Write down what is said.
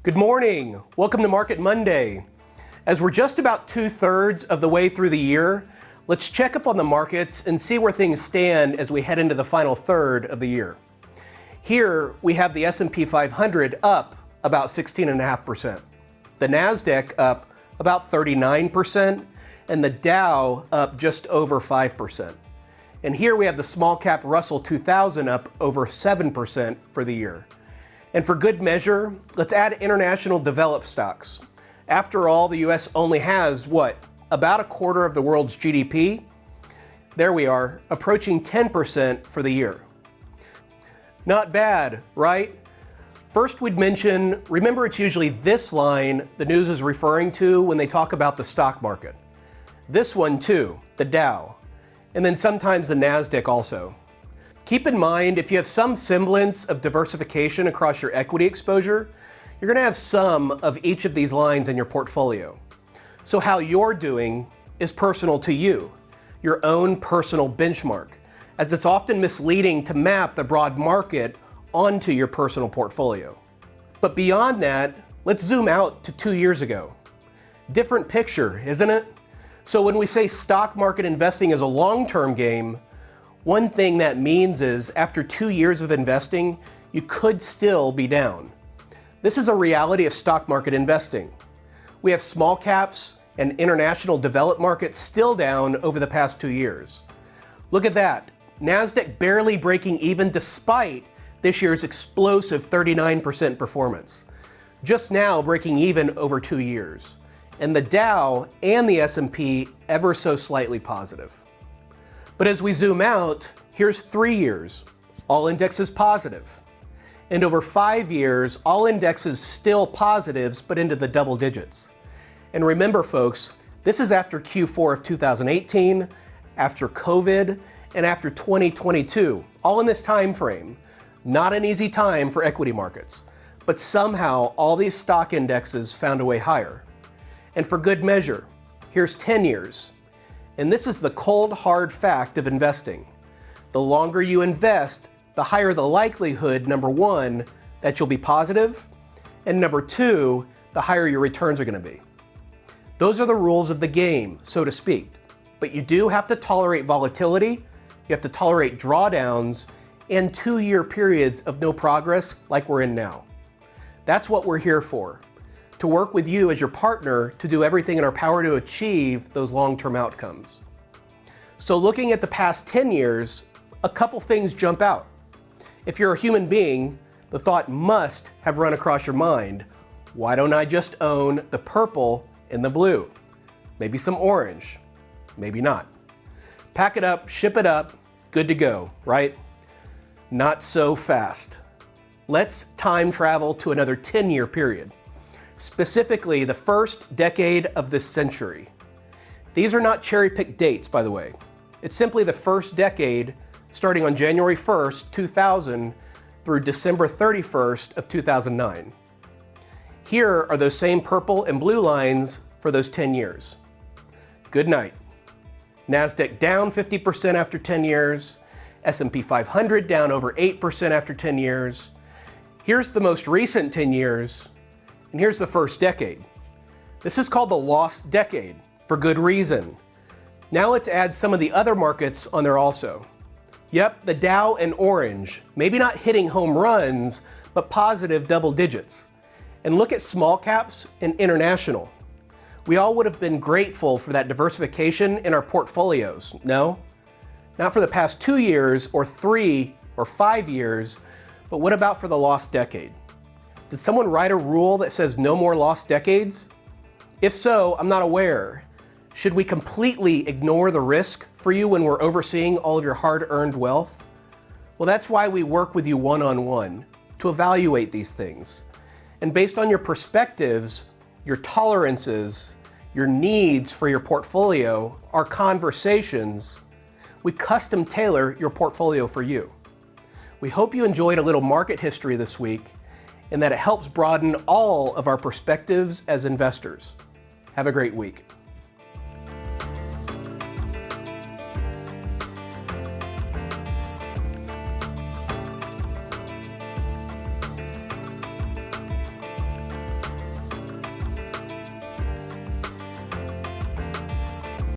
Good morning. Welcome to Market Monday. As we're just about 2/3 of the way through the year, let's check up on the markets and see where things stand as we head into the final third of the year. Here we have the S&P 500 up about 16.5%, the NASDAQ up about 39%, and the Dow up just over 5%. And here we have the small cap Russell 2000 up over 7% for the year. And for good measure, let's add international developed stocks. After all, the US only has, about a quarter of the world's GDP? There we are, approaching 10% for the year. Not bad, right? First we'd mention, remember it's usually this line the news is referring to when they talk about the stock market. This one too, the Dow, and then sometimes the NASDAQ also. Keep in mind, if you have some semblance of diversification across your equity exposure, you're going to have some of each of these lines in your portfolio. So how you're doing is personal to you, your own personal benchmark, as it's often misleading to map the broad market onto your personal portfolio. But beyond that, let's zoom out to 2 years ago. Different picture, isn't it? So when we say stock market investing is a long-term game, one thing that means is after 2 years of investing, you could still be down. This is a reality of stock market investing. We have small caps and international developed markets still down over the past 2 years. Look at that. NASDAQ barely breaking even despite this year's explosive 39% performance. Just now breaking even over 2 years. And the Dow and the S&P ever so slightly positive. But as we zoom out, here's 3 years, all indexes positive. And over 5 years, all indexes still positives, but into the double digits. And remember folks, this is after Q4 of 2018, after COVID, and after 2022, all in this time frame. Not an easy time for equity markets, but somehow all these stock indexes found a way higher. And for good measure, here's 10 years. And this is the cold, hard fact of investing. The longer you invest, the higher the likelihood, number one, that you'll be positive, and number two, the higher your returns are going to be. Those are the rules of the game, so to speak. But you do have to tolerate volatility, you have to tolerate drawdowns, and 2-year periods of no progress like we're in now. That's what we're here for, to work with you as your partner to do everything in our power to achieve those long-term outcomes. So looking at the past 10 years, a couple things jump out. If you're a human being, the thought must have run across your mind, why don't I just own the purple and the blue? Maybe some orange, maybe not. Pack it up, ship it up, good to go, right? Not so fast. Let's time travel to another 10-year period. Specifically the first decade of this century. These are not cherry-picked dates, by the way. It's simply the first decade starting on January 1st, 2000 through December 31st of 2009. Here are those same purple and blue lines for those 10 years. Good night. NASDAQ down 50% after 10 years, S&P 500 down over 8% after 10 years. Here's the most recent 10 years, and here's the first decade. This is called the lost decade, for good reason. Now let's add some of the other markets on there also. Yep, the Dow and orange, maybe not hitting home runs, but positive double digits. And look at small caps and international. We all would have been grateful for that diversification in our portfolios, no? Not for the past 2 years or 3 or 5 years, but what about for the lost decade? Did someone write a rule that says no more lost decades? If so, I'm not aware. Should we completely ignore the risk for you when we're overseeing all of your hard-earned wealth? Well, that's why we work with you one-on-one, to evaluate these things. And based on your perspectives, your tolerances, your needs for your portfolio, our conversations, we custom tailor your portfolio for you. We hope you enjoyed a little market history this week and that it helps broaden all of our perspectives as investors. Have a great week.